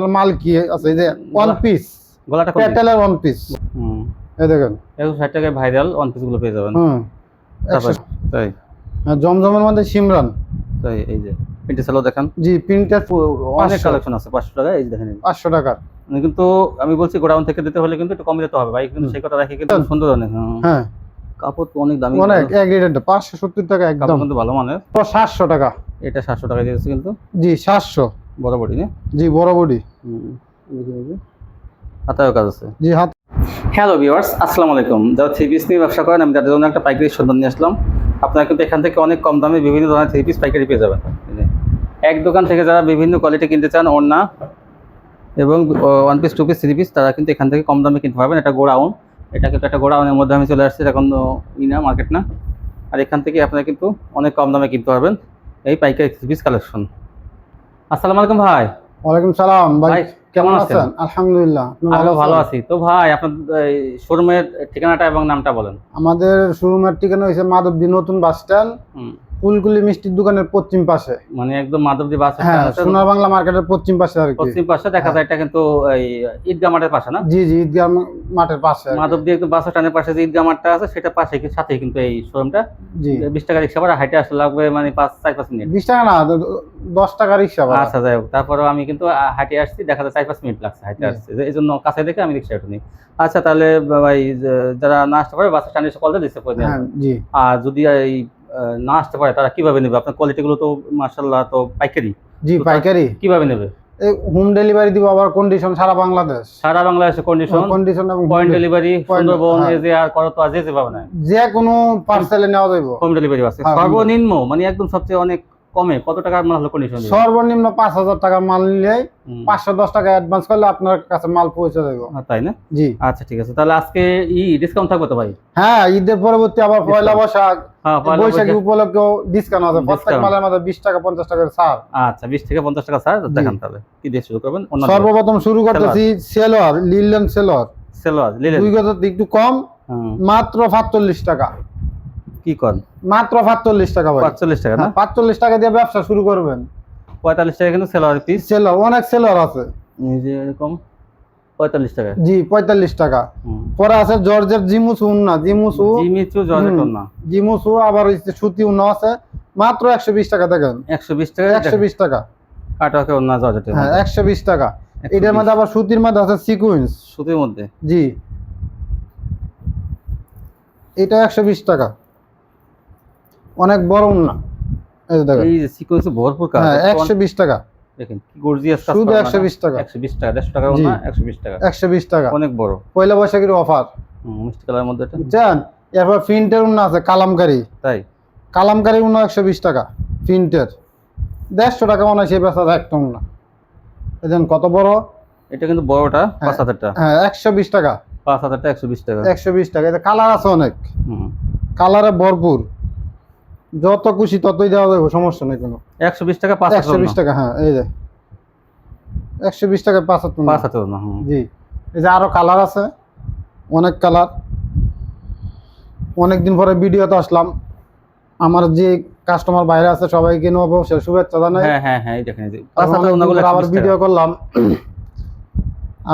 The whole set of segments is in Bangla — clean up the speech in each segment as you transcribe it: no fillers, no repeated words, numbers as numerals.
মাল কি আছে, এই যে ওয়ান পিস গলাটা প্যাটেলের ওয়ান পিস। এই দেখেন 160 টাকায় ভাইরাল ওয়ান পিস গুলো পেয়ে যাবেন। তাই জমজমের মধ্যে সিমরান। তাই এই যে প্রিন্টের সালোয়ার দেখেন। জি, প্রিন্টের অনেক কালেকশন আছে। 500 টাকা এই যে দেখেন, 500 টাকার। কিন্তু আমি বলছি গোডাউন থেকে দিতে হলে কিন্তু একটু কম দিতে হবে ভাই, কিন্তু সেই কথা রাখি কিন্তু সুন্দর অনেক। হ্যাঁ, কাপড় তো অনেক দামি, অনেক এক রেটের 570 টাকা একদম, কিন্তু ভালো মানের। তো 700 টাকা। এটা 700 টাকা দিয়েছে কিন্তু। জি 700, বড় বডি না? জি বড় বডি। হাতায়ও কাজ আছে। জি হাত। হ্যালো ভিউয়ার্স, আসসালামু আলাইকুম। যারা থ্রি পিস নিয়ে ব্যবসা করেন, আমি তাদের জন্য একটা পাইকারি সন্ধান নিয়ে আসলাম। আপনারা কিন্তু এখান থেকে অনেক কম দামে বিভিন্ন ধরনের থ্রি পিস পাইকারি পেয়ে যাবেন। এক দোকান থেকে যারা বিভিন্ন কোয়ালিটি কিনতে চান, ওড়না এবং one piece, two piece, three piece, তারা কিন্তু এখান থেকে কম দামে কিনতে পারবেন। এটা গোডাউন, এটা কিন্তু একটা গোডাউনের মধ্যে আমি চলে আসছি, এটা কোনো না মার্কেট না। আর এখান থেকে আপনারা কিন্তু অনেক কম দামে কিনতে পারবেন এই পাইকারি থ্রি পিস কালেকশন। আসসালামু আলাইকুম ভাই। ওয়ালাইকুম সালাম ভাই, কেমন আছেন? আলহামদুলিল্লাহ, ভালো আছি। তো ভাই আপনার শোরুমের ঠিকানাটা এবং নামটা বলেন। আমাদের শোরুমের ঠিকানা হয়েছে মাধবদী নতুন বাস স্ট্যান্ড, ফুলকুলি মিষ্টির দোকানের পশ্চিম পাশে, মানে একদম মাধবদী বাস স্ট্যান্ড, সোনার বাংলা মার্কেটের পশ্চিম পাশে আর কি। পশ্চিম পাশে দেখা যায়, এটা কিন্তু এই ঈদগাহ মাঠের পাশে না? জি জি, ঈদগাহ মাঠের পাশে, মাধবদী একদম বাস স্ট্যান্ডের পাশে যে ঈদগাহ মাঠটা আছে, সেটা পাশে সাথে কিন্তু এই শোরুমটা। জি 20 টাকা রিক্সা ভাড়া, হাইটে আসলে লাগবে মানে 4-5 মিনিট। 20 টাকা না, 10 টাকা রিক্সা ভাড়া। আচ্ছা যাই হোক, তারপরেও আমি কিন্তু হাইটে আসছি, দেখা যায় 4-5 মিনিট লাগছে হাইটে আসছে, এই জন্য কাছে দেখে আমি রিক্সা উঠে নিই। আচ্ছা তাহলে ভাই, যারা না আসতে পারে বাস স্ট্যান্ডে এসে কল দিয়ে দিচ্ছে। জি, আর যদি এই না আসতে পারে, তারা কিভাবে নেবে? আপনার কোয়ালিটিগুলো তো মাশাআল্লাহ তো পাইকারি। জি পাইকারি। কিভাবে নেবে? হোম ডেলিভারি দিব, আবার কন্ডিশন সারা বাংলাদেশ। সারা বাংলাদেশে কন্ডিশন এবং পয়েন্ট ডেলিভারি, সুন্দরবন, এজেআর, করতোয়া, যে যেভাবে নেয়, যে কোনো পার্সেলে নেওয়া যাবে। হোম ডেলিভারি আছে। সর্বনিম্ন মানে একদম সবচেয়ে অনেক কমে কত টাকার মাল হলো কন্ডিশন? সর্বনিম্ন 5000 টাকার মাল নিলে 510 টাকা অ্যাডভান্স করলে আপনার কাছে মাল পৌঁছে যাবে। তাই না? জি আচ্ছা ঠিক আছে। তাহলে আজকে ডিসকাউন্ট থাকবে তো ভাই? হ্যাঁ, ঈদের পরবর্তী আবার পয়লা বৈশাখ, বৈশাখী উপলক্ষে ডিসকাউন্ট আছে। প্রত্যেক মালের মধ্যে 20 টাকা 50 টাকার ছাড়। আচ্ছা 20 থেকে 50 টাকা ছাড়। দেখান তাহলে কি দিয়ে শুরু করবেন? সর্বপ্রথম শুরু করতেছি সেলোয়ার, লিলেন সেলোয়ার। লিলেন দুই গজ একটু কম, মাত্র 45 টাকা। কি কর? মাত্র 45 টাকা ভাই। 45 টাকা না? 45 টাকা দিয়ে ব্যবসা শুরু করবেন। 45 টাকা কিন্তু সেলোয়ার পিস। সেলোয়ার অনেক সেলোয়ার আছে, এই যে এরকম 45 টাকা। জি 45 টাকা। পরে আছে জর্জেট জিমুসু উন্না, জিমুসু জর্জেট উন্না, জিমুসু, আবার সুতি উন্না আছে, মাত্র 120 টাকা। দেখেন 120 টাকা, 120 টাকা কাটওয়ার্কের উন্না জর্জেট। হ্যাঁ 120 টাকা। এটার মধ্যে আবার সুতির মধ্যে আছে সিকোয়েন্স, সুতির মধ্যে। জি এটা 120 টাকা, অনেক বড় উন্না। এই দেখেন, এই যে সিকোয়েন্স ভরপুর কাজ। হ্যাঁ 120 টাকা। দেখেন কি গর্জিয়াস কাজ, শুধু 120 টাকা। 120 টাকা, 150 টাকা উন্না, 120 টাকা। 120 টাকা অনেক বড়। পয়লা বৈশাখের অফার। মিষ্টি কালারের মধ্যে এটা জান। এরপর প্রিন্টের উন্না আছে, কালামকারী। তাই কালামকারী উন্না 120 টাকা, প্রিন্টের 150 টাকা মনে হয় সেই বেচা একটা উন্না। দেখেন কত বড়। এটা কিন্তু বড়টা 5000 টাকা। হ্যাঁ 120 টাকা। 5000 টাকা, 120 টাকা। 120 টাকা। এটা কালার আছে অনেক, কালারে ভরপুর, যত খুশি ততই দেওয়া যাবে, সমস্যা নেই কোনো। 120 টাকা 120 টাকা। হ্যাঁ এই যে 120 টাকা 75 না। জি এই যে আরো কালার আছে, অনেক কালার। অনেকদিন পরে ভিডিওতে আসলাম, আমার যে কাস্টমার বাইরে আছে সবাইকে নববর্ষের শুভেচ্ছা জানাই। হ্যাঁ হ্যাঁ হ্যাঁ, এই দেখেন এই যে আবার ভিডিও করলাম।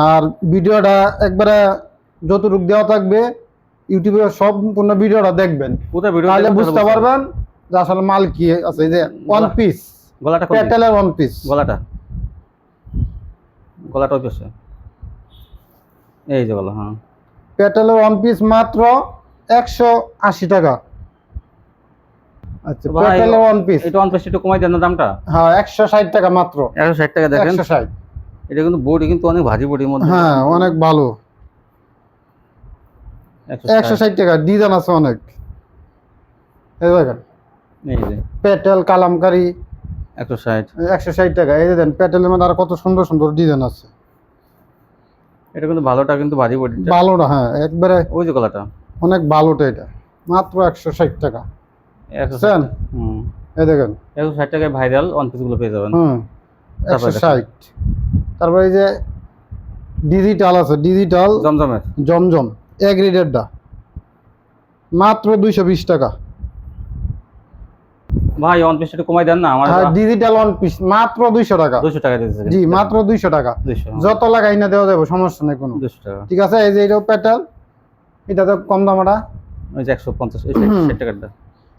আর ভিডিওটা একবারে যতটুকু দেওয়া থাকবে ইউটিউবে সম্পূর্ণ ভিডিওটা দেখবেন, তাহলে বুঝতে পারবেন যে আসলে মাল কি আছে। এই যে ওয়ান পিস, গলাটা প্যাটেলের ওয়ান পিস, গলাটা ওই পাশে, এই যে গলা। হ্যাঁ প্যাটেলের ওয়ান পিস মাত্র 180 টাকা। আচ্ছা প্যাটেলের ওয়ান পিস, এটা ওয়ান পিস একটু কমাই দেন না দামটা। হ্যাঁ 160 টাকা মাত্র। 160 টাকা। দেখেন 160। এটা কিন্তু বডি কিন্তু অনেক ভারী বডির মধ্যে। হ্যাঁ অনেক ভালো। 160 টাকা, ডিজাইন আছে অনেক। এই দেখেন এই যে প্যাটেল কালামকারী 160 160 টাকা। এই যে দেন প্যাটেলের মধ্যে আর কত সুন্দর সুন্দর ডিজাইন আছে। এটা কিন্তু ভালোটা কিন্তু ভারী বডিটা। ভালোটা হ্যাঁ একবারে, ওই যে গলাটা অনেক ভালোটা। এটা মাত্র 160 টাকা। 160। এই দেখেন 160 টাকায় ভাইরাল ওয়ান পিস গুলো পেয়ে যাবেন। 160। তারপরে এই যে ডিজিটাল আছে, ডিজিটাল জমজমের জমজম এক রেটেরটা মাত্র 220 টাকা। ভাই ওয়ান পিস একটু কমাই দেন না আমার। হ্যাঁ ডিজিটাল ওয়ান পিস মাত্র 200 টাকা। 200 টাকা দিতেছে। জি মাত্র 200 টাকা। 200 যত লাগাই না দেওয়া যাবে, সমস্যা নেই কোনো। 200 টাকা ঠিক আছে। এই যে এটাও পেটাল, এটা তো কম দাম। ওই যে 150 এই 60 টাকাটা।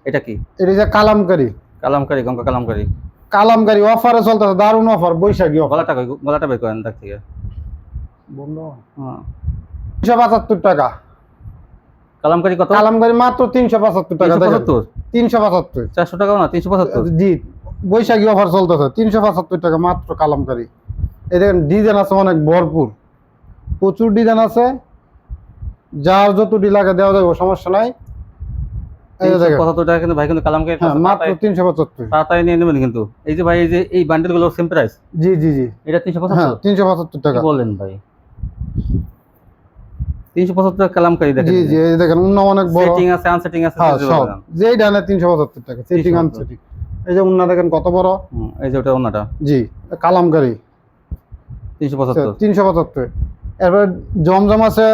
এটা কি? এটা যে কালামকারী। কালামকারী, গঙ্গা কালামকারী। কালামকারী অফারে চলতেছে, দারুণ অফার, বৈশাখী অফার। গলাটা বের করেন দেখ থেকে। বন্ধু হ্যাঁ 375 টাকা। কালামকারী কত? কালামকারী মাত্র 375 টাকা। 375 375 400 টাকাও না, 375। জি বৈশাখী অফার চলতেছে, 375 টাকা মাত্র কালামকারী। এই দেখেন ডিজাইন আছে অনেক ভরপুর, প্রচুর ডিজাইন আছে, যার যতটি লাগে দেওয়া যাবে, সমস্যা নাই। এই যে দেখেন 375 টাকা কিন্তু ভাই, কিন্তু কালামকারী মাত্র 375। তাড়াতাড়ি নিয়ে নেবেন কিন্তু। এই যে ভাই এই যে এই বান্ডেলগুলো সেম প্রাইস। জি জি জি এটা 375। 375 টাকা বলেন ভাই, 375 টাকা কালামকারী দেখেন। জি জি এই দেখেন উন্না অনেক বড়, সেটিং আছে, আনসেটিং আছে, হ্যাঁ সব। যেই ডানে 375 টাকা, সেটিং আনসেটিং। এই যে উন্না দেখেন কত বড়। এই যে ওটা ওনাটা। জি কালামকারী 375। 375। এরপর জমজম আছে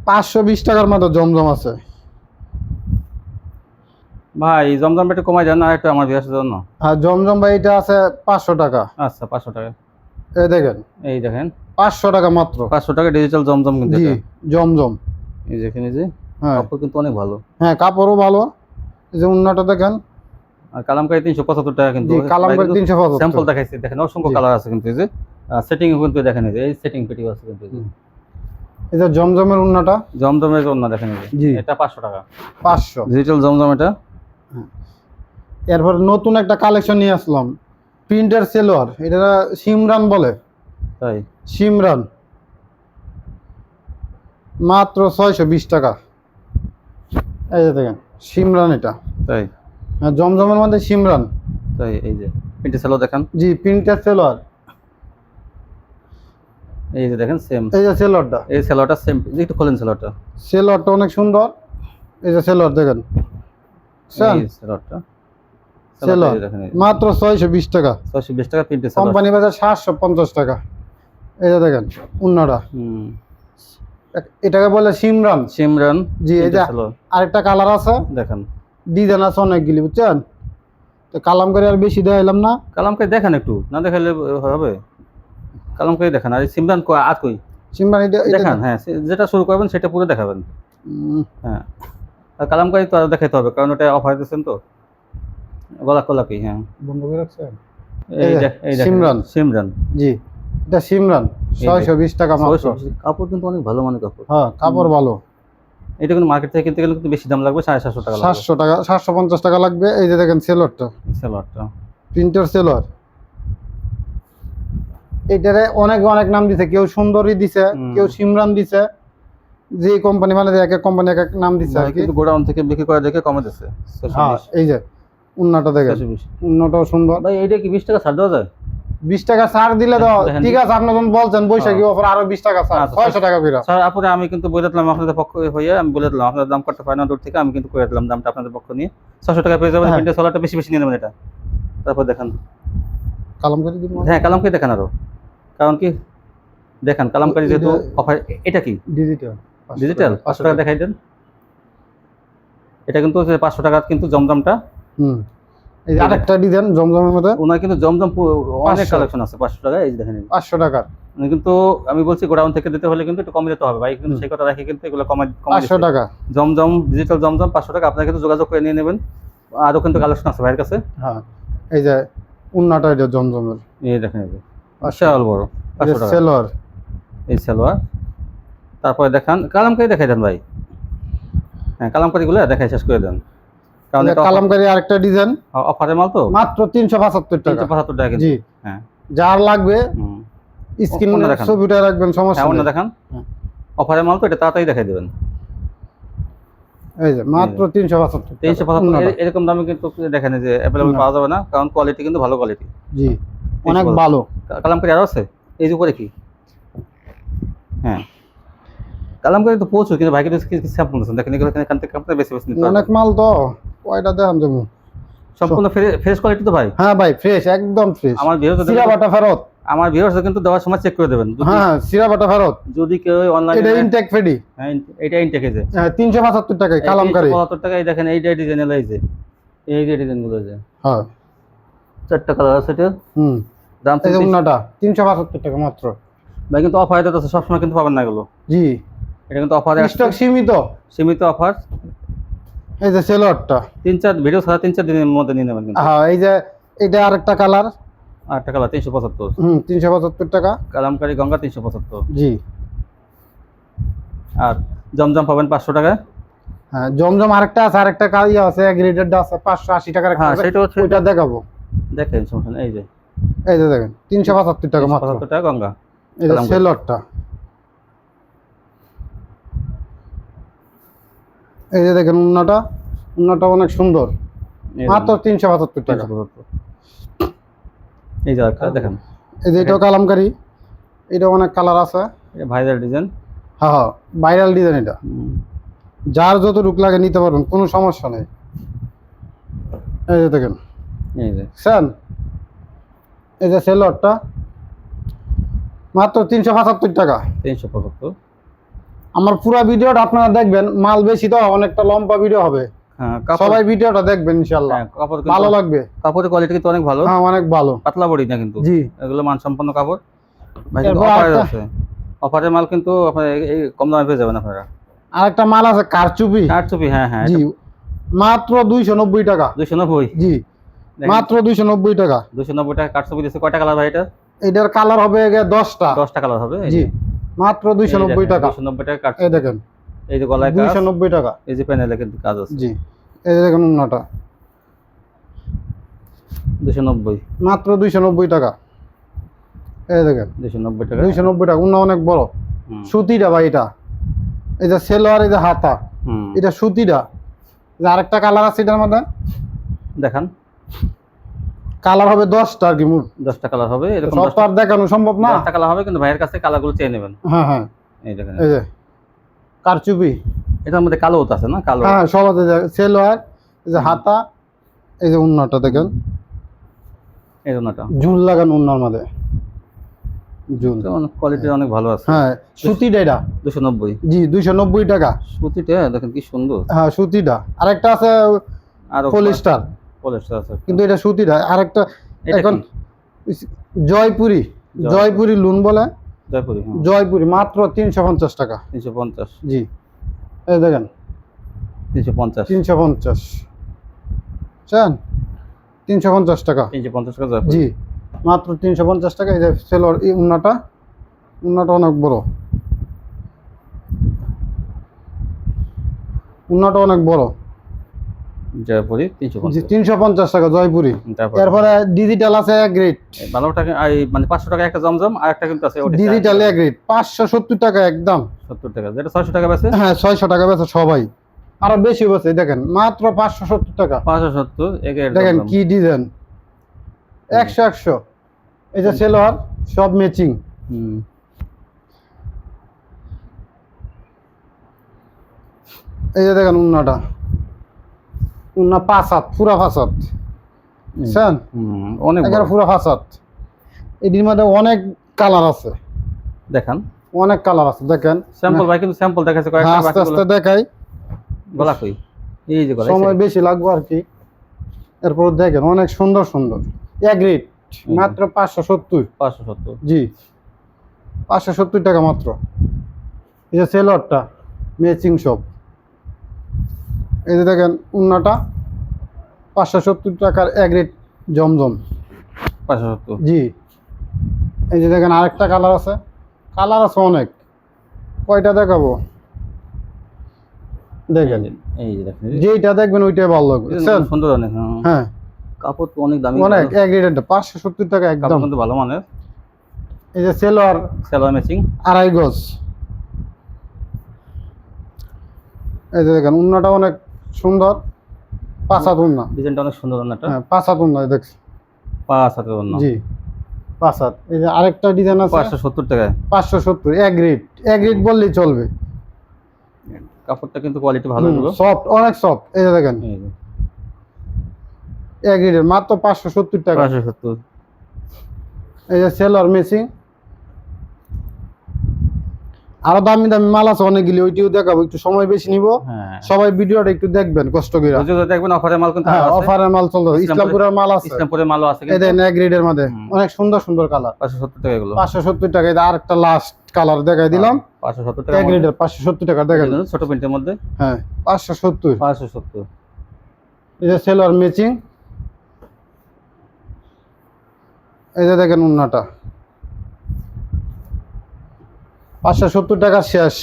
520 টাকার মতো জমজম আছে। ভাই জমজমটা একটু কমাই দেন আর একটু আমার বিয়াসের জন্য। আর জমজম ভাই এটা আছে 500 টাকা। আচ্ছা 500 টাকা। এই দেখেন এই দেখেন 500 টাকা মাত্র। 500 টাকা ডিজিটাল জমজম কিন্তু জি এটা। জমজম। এই দেখেন এই যে হ্যাঁ কাপড় কিন্তু অনেক ভালো। হ্যাঁ কাপড়ও ভালো। এই যে উন্নাটা দেখেন। আর কালামকারী 375 টাকা কিন্তু। জি কালামকারী 375। স্যাম্পল দেখাইছি, দেখেন অসংখ্য কালার আছে কিন্তু। এই যে সেটিং কিন্তু দেখেন, এই যে এই সেটিং পেটি আছে কিন্তু। এই যে জমজমের উন্নাটা, জমজমের জন্য দেখেন এই জি যে এটা 500 টাকা 500 ডিজিটাল জমজম এটা। এরপর নতুন একটা কালেকশন নিয়ে আসলাম, প্রিন্টার সেলোয়ার। এটা সিমরান বলে, তাই সিমরান, মাত্র 620 টাকা। এই যে দেখেন সিমরান এটা। তাই হ্যাঁ জমজমের মধ্যে সিমরান। তাই এই যে প্রিন্টে সেলো দেখেন। জি প্রিন্টার সেলোয়ার। এই যে দেখেন সেম এই যে সেলোয়ারটা, এই সেলোটা সেম। একটু খোলেন সেলোটা। সেলোয়ারটা অনেক সুন্দর। এই যে সেলোয়ার দেখেন, এই সেলোটা সেলোয়ার মাত্র 620 টাকা। 620 টাকা প্রিন্টে সেলো। কোম্পানি বাজার 750 টাকা। এই যে দেখেন উন্নাটা, এটাকে বলে সিমরান। সিমরান জি এই যে আরেকটা কালার আছে, দেখেন ডিজাইন আছে অনেকগুলি, বুঝছেন। তো কালামকারী আর বেশি দেখাইলাম না। কালামকারী দেখেন একটু, না দেখাইলে হবে। কালামকারী দেখেন। আর সিমরান আর কই সিমরান এটা দেখান। হ্যাঁ যেটা শুরু করবেন সেটা পুরো দেখাবেন। হ্যাঁ আর কালামকারী তো আর দেখাইতে হবে, কারণ ওটা অফার দিচ্ছেন তো। গোলাপি। হ্যাঁ বন্ধ করে রাখছেন। এই সিমরান। সিমরান জি এটা সিমরান 620 টাকা মাত্র। কাপড় কিন্তু অনেক ভালো মানের কাপড়। হ্যাঁ কাপড় ভালো। এটা কিন্তু মার্কেট থেকে কিনতে গেলে কিন্তু বেশি দাম লাগবে, 750 টাকা লাগবে। 700 টাকা 750 টাকা লাগবে। এই যে দেখেন সেলোয়ারটা, সেলোয়ারটা প্রিন্টার সেলোয়ার। এটারে অনেক অনেক নাম দিছে, কেউ সুন্দরী দিছে, কেউ সিমরান দিছে। যে কোম্পানি মানে এক এক কোম্পানি এক এক নাম দিছে আর কি। কিন্তু গোডাউন থেকে বিক্রি করে দেখে কমে দিছে। হ্যাঁ এই যে উন্নাটা দেখেন, উন্নাটাও সুন্দর। ভাই এইটা কি 20 টাকা ছাড় দেওয়া যায়? 20 টাকা ছাড় দিলে তো ঠিক আছে, আপনি যখন বলছেন বৈশাখী অফার আরো 20 টাকা ছাড়, 600 টাকা বিরা। স্যার আপুরে আমি কিন্তু বলে দিলাম আপনাদের পক্ষ হয়ে, আমি বলে দিলাম আপনাদের দাম করতে পারেন না দূর থেকে, আমি কিন্তু করে দিলাম দামটা আপনাদের পক্ষ নিয়ে 600 টাকা পেয়ে যাবেন। প্রিন্টার সেলোয়ারটা বেশি বেশি নিয়ে নেবেন এটা। তারপর দেখেন কালামকারী দিব। হ্যাঁ কালামকারী দেখেন আরো, কারণ কি দেখেন কালামকারী যেহেতু অফার। এটা কি ডিজিটাল? ডিজিটাল 500 টাকা দেখাই দেন। এটা কিন্তু 500 টাকা কিন্তু জমজমটা। এই যে আরেকটা ডিজাইন জমজমের মধ্যে, ওনার কিন্তু জমজম অনেক কালেকশন আছে 500 টাকা। এই দেখেন 500 টাকা। কিন্তু আমি বলছি গোডাউন থেকে দিতে হলে কিন্তু একটু কমে দিতে হবে ভাই, কিন্তু সেই কথা রাখি কিন্তু এগুলো কমে 500 টাকা জমজম ডিজিটাল জমজম 500 টাকা। আপনারা কিন্তু যোগাযোগ করে নিয়ে নেবেন। আরও কিন্তু কালেকশন আছে ভাইয়ের কাছে। হ্যাঁ এই যে উন্নাটা এটা জমজমের। এই দেখেন এই যে বিশাল বড় 500 টাকা সেলোয়ার। এই সালোয়ার। তারপরে দেখান কালামকারী দেখাই দেন ভাই। হ্যাঁ কালামকারীগুলো দেখাই শেষ করে দেন, কারণ এটা কালামকারী আরেকটা ডিজাইন অফারের মাল তো। মাত্র 375 টাকা। 375 টাকা কিন্তু। জি হ্যাঁ যার লাগবে স্ক্রিনে ছবিটা রাখবেন, সমস্যা নেই। নেই। দেখান অফারের মাল তো, এটা তাড়াতাড়ি দেখাই দেবেন। এই যে মাত্র 375 এরকম দামে কিন্তু দেখেন যে अवेलेबल পাওয়া যাবে না, কারণ কোয়ালিটি কিন্তু ভালো কোয়ালিটি। জি অনেক ভালো। কালামকারী আরো আছে এই যে উপরে কি। হ্যাঁ কালামকারী তো প্রচুর, কিন্তু ভাইকে স্যাম্পল দিচ্ছেন দেখেন, এগুলো এখান থেকে আপনারা বেশি বেশি নিতে পারবেন। অনেক মাল তো কয়টা দেখাম দেবো। সম্পূর্ণ ফ্রেশ কোয়ালিটি তো ভাই। হ্যাঁ ভাই ফ্রেশ, একদম ফ্রেশ। আমার ভিউয়ার্স সিরা বাটা ফেরত। আমার ভিউয়ার্স কিন্তু দেওয়ার সময় চেক করে দেবেন। হ্যাঁ সিরা বাটা ফেরত। যদি কেউ অনলাইনে এটা ইনটেক ফেডি। হ্যাঁ এটা ইনটেক এই যে 375 টাকায় কালামকারী। 75 টাকায় দেখেন এই ডিজাইন এই যে এই যে ডিজাইনগুলো যে হ্যাঁ 4টা কালার আছে এটা। হুম দাম এই যে উন্নাটা 375 টাকা মাত্র। ভাই কিন্তু অফার এটা তো সবসময় কিন্তু পাবেন না এগুলো। জি এটা কিন্তু অফারে স্টক সীমিত। সীমিত অফার। এই যে সেলোয়ারটা 3-4 ভিডিও ছাড়া 3-4 দিনের মধ্যে নিয়ে নেবেন কিন্তু। হ্যাঁ এই যে এটা আরেকটা কালার। আরেকটা কালার 375। 375 টাকা। কালামকারী গঙ্গা 375। জি আর জমজম পাবেন 500 টাকায়। হ্যাঁ জমজম আরেকটা আছে, আরেকটা ইয়ে আছে গ্রেডেড আছে 580 টাকার একটা হ্যাঁ আছে, সেটা হচ্ছে ওইটা দেখাবো। দেখেন সমস্যা নেই, এই যে এই যে দেখেন 375 টাকা মাত্র। 75 টাকা গঙ্গা। এই যে সেলোয়ারটা, এই যে দেখেন উন্নাটা, উন্নাটা অনেক সুন্দর মাত্র 375 টাকা। 375। এই যে একটা দেখেন, এই যে এটাও কালামকারী, এটা অনেক কালার আছে। এটা ভাইরাল ডিজাইন। হ্যাঁ হ্যাঁ ভাইরাল ডিজাইন, এটা যার যত রূপ লাগে নিতে পারবেন, কোনো সমস্যা নেই। এই যে দেখেন, এই যে স্যান এই যে সেলোয়ারটা মাত্র 375 টাকা। 375। আমার পুরো ভিডিওটা আপনারা দেখবেন, মাল বেশি তো অনেকটা লম্বা ভিডিও হবে, হ্যাঁ সবাই ভিডিওটা দেখবেন ইনশাআল্লাহ, কাপড় ভালো লাগবে। কাপড়ের কোয়ালিটি কিন্তু অনেক ভালো। হ্যাঁ অনেক ভালো, পাতলা বডি না কিন্তু, জি এগুলো মানসম্পন্ন কাপড়। ভাই এরপর অফারে আরেকটা- আছে, অফারের মাল কিন্তু আপনারা এই কম দামে পেয়ে যাবেন আপনারা। আরেকটা মাল আছে কারচুপি, কারচুপি, হ্যাঁ হ্যাঁ জি মাত্র 290 টাকা। 290। জি মাত্র 290 টাকা। 290 টাকা কারচুপি দিচ্ছে। কয়টা কালার ভাই এটা? এটার কালার হবে 10টা। 10টা কালার হবে। জি মাত্র 290 টাকা। 290 টাকা এই কারচুপি। দেখেন এই যে গলায় কাজ, 290 টাকা। এই যে প্যানেলে কিন্তু কাজ আছে। জি এই যে দেখেন উন্নাটা 290। মাত্র 290 টাকা। এই দেখেন 290 টাকা। 290 টাকা, উন্না অনেক বড়। হুম। সুতিটা ভাই এটা, এই যে সেলোয়ার, এই যে হাতা, হুম। এটা সুতিটা। যে আরেকটা কালার আছে এটার মধ্যে, দেখান। কালার হবে 10টা আর কি মোট। 10টা কালার হবে, এরকম সব তো আর দেখানো সম্ভব না। 10টা কালার হবে, কিন্তু ভাইয়ের কাছে কালারগুলো চেয়ে নেবেন। হ্যাঁ হ্যাঁ এই দেখেন, এই যে কারচুপি, এটার মধ্যে কালো আছে না? কালো। হ্যাঁ সব আছে। সেলোয়ার, এই যে হাতা, এই যে উন্নাটা দেখেন, এই জন্যটা ঝুল লাগানো উন্নার মধ্যে ঝুল। কোয়ালিটি অনেক ভালো আছে। হ্যাঁ সুতিটা এটা 290। জি 290 টাকা। সুতিটা দেখেন কি সুন্দর। হ্যাঁ সুতিটা। আরেকটা আছে আর পলিস্টার, পলিস্টার আছে কিন্তু এটা সুতিটা। আরেকটা এটা এখন কি? জয়পুরি, জয়পুরি লুন বলে, জয়পুরি। হ্যাঁ জয়পুরি মাত্র 350 টাকা। 350। জি এই দেখেন 350। 350 চান, 350 টাকা। 350 টাকা জয়পুরি। জি মাত্র 350 টাকা। এই যে সেলোয়ার, এই উন্নাটা, উন্নাটা অনেক বড়, উন্নাটা অনেক বড়। জয়পুরি জি 350। 350 টাকা জয়পুরি। তারপর এরপরে ডিজিটাল আছে গ্রেড, ভালো টাকা, মানে 500 টাকা একটা জমজম, আর একটা কিন্তু আছে ওটা ডিজিটাল গ্রেড 570 টাকা একদম। 70 টাকা, যেটা 600 টাকা বেচে। হ্যাঁ 600 টাকা বেচে সবাই, আরো বেশি বেচে। দেখেন মাত্র 570 টাকা। 570 এর দেখেন কি ডিজাইন, 100 100। এই যে সেলোয়ার সব ম্যাচিং। হুম। এই যে দেখেন উন্নাটা, উন্না 5 হাত, পুরা 5 হাত। বুঝছেন? অনেক এখানে পুরা 5 হাত। এটির মধ্যে অনেক কালার আছে, দেখান। অনেক কালার আছে। দেখেন স্যাম্পল ভাই কিন্তু স্যাম্পল দেখাচ্ছে হ্যাঁ, কয়েকটা, আস্তে আস্তে বাকিগুলো দেখাই, গলা কই, এই যে গলা। সময় বেশি লাগবে আর কি। এরপর দেখেন অনেক সুন্দর সুন্দর গ্রেড মাত্র 570। 570। জি 570 টাকা মাত্র। এই যে সেলোয়ারটা ম্যাচিং সব। এই যে দেখেন উন্নাটা 570 টাকার গ্রেড জমজম। 570। জি এই যে দেখেন আরেকটা কালার আছে, কালার আছে অনেক, কয়টা দেখাবো দেখেন। এই যে দেখেন, যেইটা দেখবেন ওইটাই ভালো লাগবে। বুঝছেন? সুন্দর অনেক। হ্যাঁ হ্যাঁ কাপড় তো অনেক দামি, অনেক গ্রেডের 570 টাকা একদম। কাপড় কিন্তু ভালো মানের। এই যে সেলোয়ার সেলোয়ার ম্যাচিং 2.5 গজ। এই যে দেখেন উন্নাটা অনেক সুন্দর, 5 হাত উন্না। ডিজাইনটা অনেক সুন্দর ওন্নাটা। হ্যাঁ 5 হাত উন্না দেখছি। 5 হাতের ওন্না। জি 5 হাত। এই যে আরেকটা ডিজাইন আছে 570 টাকায়। 570 গ্রেড বললেই চলবে। কাপড়টা কিন্তু কোয়ালিটি ভালো, এগুলো সফট, অনেক সফট। এই যে দেখেন এই যে গ্রেডের মাত্র 570 টাকা। 570। এই যে সেলোয়ার ম্যাচিং, আরো দামি দামি মাল আছে অনেকগুলি, ওইটিও দেখাবো, একটু সময় বেশি নিব। হ্যাঁ সবাই ভিডিওটা একটু দেখবেন কষ্ট করে। যদি দেখবেন অফারের মাল কিন্তু হ্যাঁ, আরো আছে। অফারের মাল চলবে, ইসলামপুরের মাল আছে, ইসলামপুরের মালও আছে এই কিন্তু দেখেন এক গ্রেডের মধ্যে অনেক সুন্দর সুন্দর কালার। 570 টাকা এগুলো। 570 টাকা। এটা আরেকটা লাস্ট কালার দেখাই দিলাম, 570 টাকা এক গ্রেডের 570 টাকা দেখেন। ছোট প্রিন্টের মধ্যে। হ্যাঁ 570। 570 এই যে সেলোয়ার ম্যাচিং, এই যে দেখেন উন্নাটা 570 টাকা শেষ।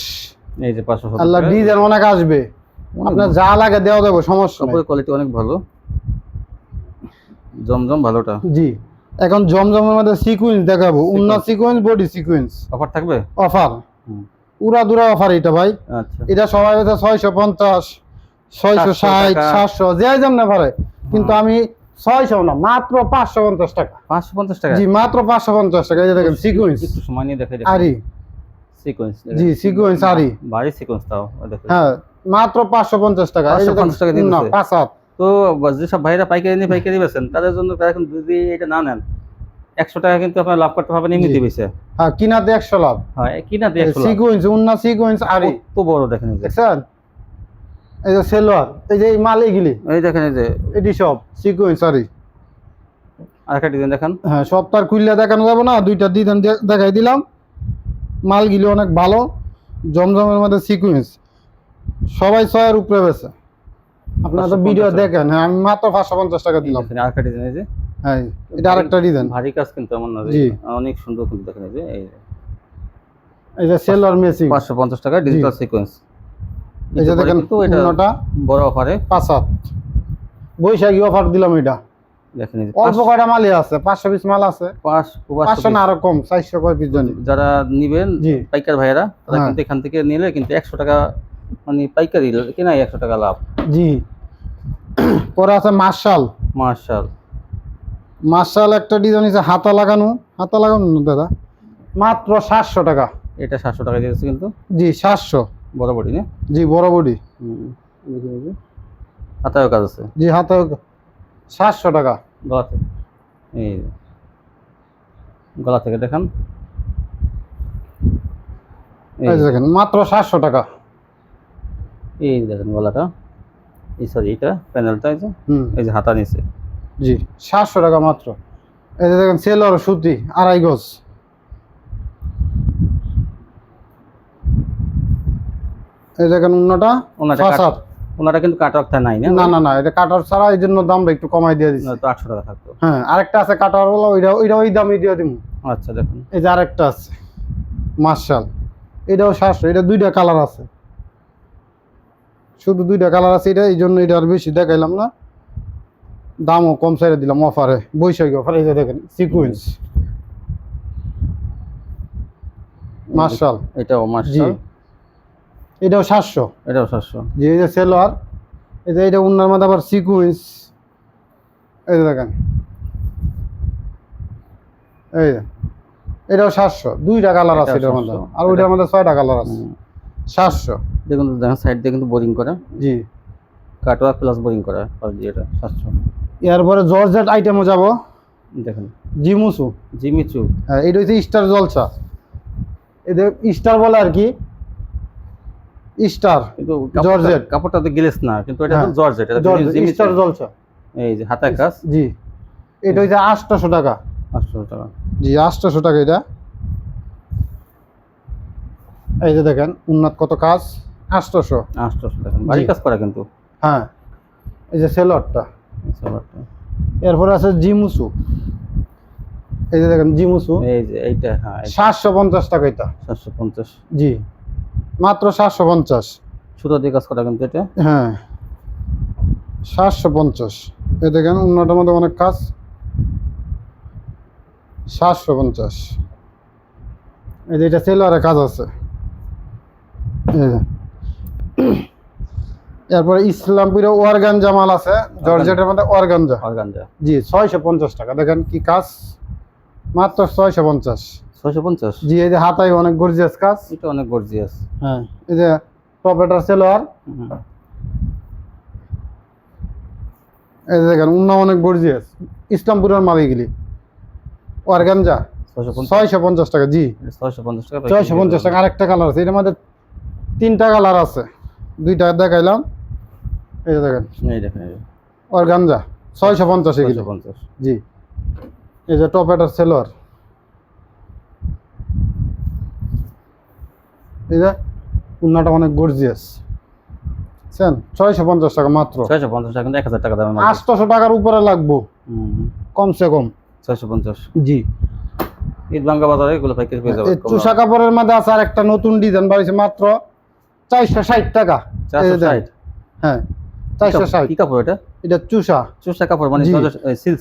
এই যে 570 আল্লাহ ডিজাইন অনেক আসবে, আপনার যা লাগে দেওয়া দেবো, সমস্যা নেই। কাপড়ের কোয়ালিটি অনেক ভালো, জমজম ভালোটা। জি, এখন জমজমের মধ্যে সিকোয়েন্স দেখাবো, উন্না সিকোয়েন্স, বডি সিকোয়েন্স। অফার থাকবে? অফার হুম। উড়া দুরা অফার এটা ভাই। আচ্ছা এটা সবাই হচ্ছে 650, 660, 700 যে যেমন পারে, কিন্তু আমি 600 না, মাত্র 550 টাকা। 550 টাকা? জি মাত্র 550 টাকা। এই যে দেখেন সিকোয়েন্স, একটু সময় নিয়ে দেখাই আরি। সিকোয়েন্স। জি সিকোয়েন্স আরি, ভারী সিকোয়েন্স তাও দেখুন। হ্যাঁ মাত্র 550 টাকা। এই যে 550 টাকা দিয়ে না দিচ্ছে। 5 হাত। তো যেসব ভাইরা পাইকারি নিয়ে পাইকারি বেচেন তাদের জন্য তারা এখন যদি এটা না নেন 100 টাকা কিন্তু আপনারা লাভ করতে পারবেন এমনিতে বেচে। হ্যাঁ কিনাতে 100 লাভ। হ্যাঁ কিনা দিয়ে 100 লাভ। সিকোয়েন্স, উন্না সিকোয়েন্স আরি, কত বড় দেখেন এই যে। দেখছেন? এই যে সেলোয়ার, এই যে এই মাল এগুলি, এই দেখেন এই যে এটি সব সিকোয়েন্স আরি। আরেকটা ডিজাইন দেখেন। হ্যাঁ সব তার খুললে দেখানো যাবে না, দুইটা ডিজাইন দেখাই দিলাম। মালগুলি অনেক ভালো, জমজমের মধ্যে সিকোয়েন্স, সবাই 6 এর উপরে বেছে। আপনারা তো ভিডিও দেখেন। হ্যাঁ আমি মাত্র 550 টাকা দিলাম। দেখেন আরেকটা ডিজাইন এই যে। হ্যাঁ এটা আরেকটা ডিজাইন। ভারী কাজ কিন্তু এমন না জি। যে অনেক সুন্দর কিন্তু দেখেন এই যে এই যে সেলোয়ার ম্যাচিং 550 টাকা ডিজিটাল সিকোয়েন্স। এই যে দেখেন তো এটা উন্নাটা বড় অফারে 5 হাত বৈশাখী অফার দিলাম। এটা দেখেন এই যে অল্প কয়টা মালই আছে, 500 পিস মাল আছে। 500 না আরো কম, 400 কয় পিস জানি। যারা নিবেন জি পাইকার ভাইয়েরা তারা হ্যাঁ। কিন্তু এখান থেকে নিলে কিন্তু 100 টাকা মানে পাইকারি কেনাই 100 টাকা লাভ। জি। পরে আছে মার্শাল। মার্শাল। মার্শাল একটা ডিজাইন আছে হাতা লাগানো, হাতা লাগানো না দাদা, মাত্র 700 টাকা। এটা 700 টাকা দিয়েছে কিন্তু। জি 700। বড় বডি না? জি বড় বডি। হাতায়ও কাজ আছে। জি হাতে 700 টাকা। গলাতে এই যে। গলা থেকে দেখান। এই যে দেখেন মাত্র 700 টাকা। এই যে দেখেন গলাটা, এই সরি এটা প্যানেলটা এই যে, এই যে হাতা নিচে। জি 700 টাকা মাত্র। এই যে দেখেন সেলোয়ার সুতি 2.5 গজ। এই দেখেন উন্নাটা ওনাটা 6 হাত। ওনাটা কিন্তু কাটওয়ার্কটা নাই না? না না না, এটা কাটার ছাড়া, এই জন্য দামটা একটু কমাই দিয়ে দিচ্ছি। তো 800 টাকা থাকতো। হ্যাঁ আরেকটা আছে কাটার ওলা, ওইটা ওই দামই দিয়ে দিব। আচ্ছা দেখুন এই যে আরেকটা আছে মার্শাল, এটাও 700। এটা দুইটা কালার আছে, শুধু দুইটা কালার আছে। এটা এই জন্য এটা আর বেশি দেখাইলাম না, দামও কম ছেড়ে দিলাম অফারে, বৈশাখী অফার। এই যে দেখেন সিকোয়েন্স মার্শাল। এটাও জি মার্শাল। এটাও 700। এটাও 700। জি এই যে সেলোয়ার, এই যে এটা উন্নার মধ্যে আবার সিকোয়েন্স। এই যে দেখেন, এই যে এটাও 700। দুইটা কালার আছে এটার মধ্যে, আর ওইটার মধ্যে 6টা কালার আছে। 700। দেখুন দেখেন সাইড দিয়ে কিন্তু বোরিং করা। জি কাটওয়ার্ক প্লাস বোরিং করা আর এটা 700। এরপরে জর্জেট আইটেমও যাব। দেখেন জিমুসু, জিমিচু। হ্যাঁ এটা হচ্ছে স্টার জলসা, এদের স্টার বলে আর কি, স্টার কিন্তু জর্জেট। কাপড়টা তো গ্লেস না, কিন্তু এটা তো হ্যাঁ, জর্জেট। এটা জিমিচু। স্টার জলসা। এই যে হাতায় কাজ। জি এটা হচ্ছে 800 টাকা। 800 টাকা। জি 800 টাকা এটা। এই যে দেখেন উন্নত কত কাজ, 800। 800 টাকা ভারী কাজ করা কিন্তু। হ্যাঁ এই যে সেলোয়ারটা। সালোয়ারটা। এরপরে আছে জিমুসু, এই যে দেখেন জিমুসু, এই যে এইটা হ্যাঁ 750 টাকা এটা। 750। জি মাত্র 750। সুতো দিয়ে কাজ করা কিন্তু এটা। হ্যাঁ 750। এই দেখেন উন্নটার মধ্যে অনেক কাজ, 750। এই যে এটা সেলোয়ারের কাজ আছে। এই যে। এরপরে ইসলামপুরে অর্গানজা মাল আছে, জর্জেটের মধ্যে অর্গানজা। অর্গানজা। জি 650 টাকা। দেখেন কি কাজ, মাত্র 650। 650। জি এই যে হাতায় অনেক গর্জিয়াস কাজ। এটা অনেক গর্জিয়াস। হ্যাঁ এই যে টপেটার সেলোয়ার। এই যে দেখেন উন্না অনেক গর্জিয়াস, ইসলামপুরের মাল এগুলি অর্গানজা। 650 টাকা। জি 650 টাকা। 650 টাকা। আরেকটা কালার আছে, এর মধ্যে 3টা কালার আছে, 2টা দেখাইলাম। এই যে দেখেন, এই দেখেন অর্গানজা 650 এগুলো। 650। জি এই যে টপ এটার সেলোয়ার, এই যে উন্নাটা অনেক গর্জিয়াস। 650 টাকা মাত্র। 650 টাকা কিন্তু 1000 টাকা দামের মাল। 800 টাকার উপরে লাগবো কমসে কম। 650। জি ঈদবাঙ্গা বাজারে এগুলো পাইকারি পেয়ে যাবেন। এই চুষা কাপড়ের মধ্যে আছে আর একটা নতুন ডিজাইন বাড়িছে মাত্র 460 টাকা। 460। হ্যাঁ 460। কি কাপড় এটা? এটা চুষা। চুষা কাপড় মানে জি।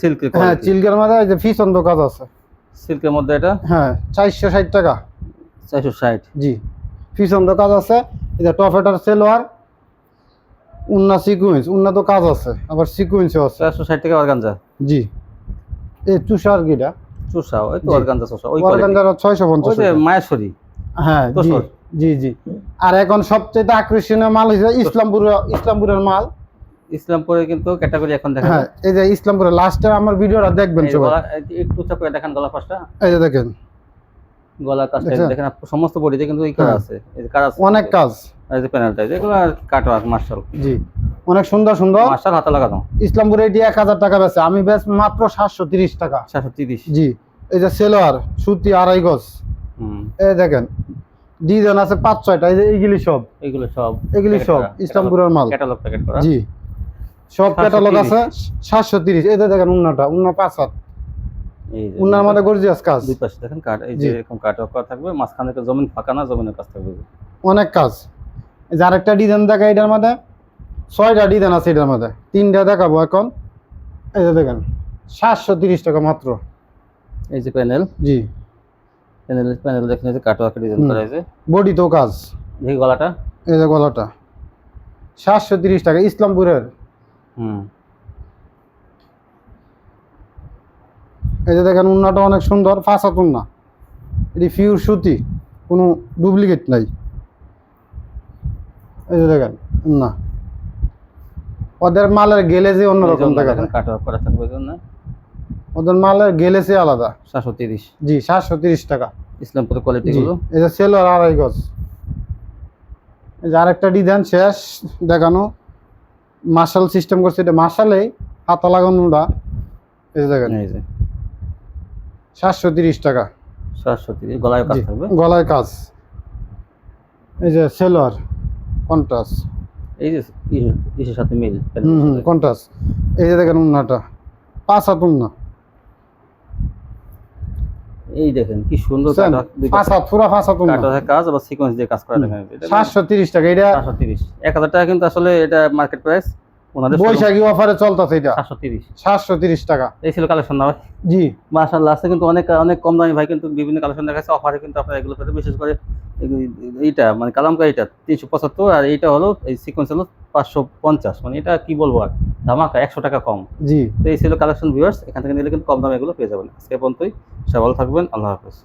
সিল্ক। হ্যাঁ সিল্কের মধ্যে এই যে ফিসন্দ কাজ আছে। সিল্কের মধ্যে এটা হ্যাঁ 460 টাকা। 460। জি ফিসন্দ কাজ আছে। এটা টপেটার সেলোয়ার, উন্না সিকুয়েন্স, উন্না তো কাজ আছে আবার সিকুয়েন্সও আছে। 460 টাকা অর্গানজা। জি এই চুষার গিটা চুষা, ওই তো জি। অর্গানজা চুষা, ওই কোয়ালিটি। অর্গানজার ওই 650 যে টাকা। মায়েশ্বরী। হ্যাঁ জি তোসর। জি জি। আর এখন সবচেয়ে আকর্ষণীয় মাল হচ্ছে ইসলামপুরের মাল। ইসলামপুরে কিন্তু ক্যাটাগরি এখন দেখা হ্যাঁ যায়। এই যে ইসলামপুরের লাস্টে আমার ভিডিওটা দেখবেন এই যে সবাই। গলা, একটু উঁচা করে দেখেন গলা পাশটা। এই যে দেখেন গলা কাজটা দেখছেন? দেখেন, সমস্ত বডিতে কিন্তু এই কাজ হ্যাঁ। আছে, এই যে কাজ আছে অনেক কাজ। এই যে প্যানেলটা, এগুলো কাটওয়ার্ক মার্শাল। জি অনেক সুন্দর সুন্দর। মার্শাল হাতে লাগানো। ইসলামপুরে এটি 1000 টাকা বেচে, আমি বেচ মাত্র 730 টাকা। 730। জি এই যে সেলোয়ার সুতি 2.5 গজ। এই দেখেন ডিজাইন আছে 5-6টা। এই যে এইগুলি সব, এগুলো সব ইসলামপুরের মাল। ক্যাটালগ প্যাকেট করা। জি সব ক্যাটালগ 730 আছে। 730। এই যে দেখেন উন্নাটা, উন্না 5 হাত, এই যে উন্নার মধ্যে গর্জিয়াস কাজ। দুই পাশে দেখেন কাট, এই যে জি। এরকম কাটওয়ার্ক করা থাকবে, মাঝখানে একটা জমিন ফাঁকা না, জমিনের কাজ থাকবে। অনেক কাজ। এই যে আরেকটা ডিজাইন দেখা, এটার মধ্যে 6টা ডিজাইন আছে, এটার মধ্যে 3টা দেখাবো এখন। এই যে দেখেন 730 টাকা মাত্র। এই যে প্যানেল, জি প্যানেল দেখেন, এই যে কাটওয়ার্ক ডিজাইন করা আছে। বডি তো কাজ। এই গলাটা, এই যে গলাটা 730 টাকা ইসলামপুরের। এই যে দেখেন উন্নাটা অনেক সুন্দর, 5 হাত উন্না, এটি পিওর সুতি, কোনো ডুপ্লিকেট নাই। এই যে দেখেন উন্না, ওদের মালের গেলেজে অন্যরকম দেখা যায়। কাটওয়ার্ক করা থাকবে জন্য ওদের মালের গেলেজে আলাদা। 730। জি 730 টাকা। ইসলামপুরের কোয়ালিটি জি গুলো। এই যে সেলোয়ার 2.5 গজ। এই যে আরেকটা ডিজাইন শেষ দেখানো, মার্শাল সিস্টেম করছে, এটা মার্শালে হাতা লাগানোটা। এই যে দেখেন এই যে 730 টাকা। 730 গলায় কাজ জি, থাকবে। গলায় কাজ। এই যে সেলোয়ার কন্ট্রাস্ট। এই যে ইসের সাথে মিল। কন্ট্রাস্ট। এই যে দেখেন উন্নাটা 5 হাত উন্না। এই দেখেন কি সুন্দর 5 হাত, পুরা 5 হাত উন্না। কাটওয়ার্ক কাজ আবার সিকোয়েন্স দিয়ে কাজ করা দেখেন। 730 টাকা। এটা 730। 1000 টাকা কিন্তু আসলে এটা মার্কেট প্রাইস, ওনাদের বৈশাখী অফারে চলতেছে এটা। 730। 730 টাকা। এই ছিল কালেকশন না ভাই? জি মাশাআল্লাহ, আছে কিন্তু অনেক অনেক কম দামি ভাই, কিন্তু বিভিন্ন কালেকশন দেখাচ্ছে অফারে, কিন্তু আপনারা এগুলো পেতে, বিশেষ করে এইটা মানে কালামকা, এইটা 375, আর এইটা হলো এই সিকোয়েন্স হলো 550, মানে এটা কি বলবো আর, ধামাকা 100 টাকা কম। জি তো এই ছিল কালেকশন ভিউয়ার্স, এখান থেকে নিলে কিন্তু কম দামে এগুলো পেয়ে যাবেন। আজকে পর্যন্তই, সবাই ভালো থাকবেন, আল্লাহ হাফেজ।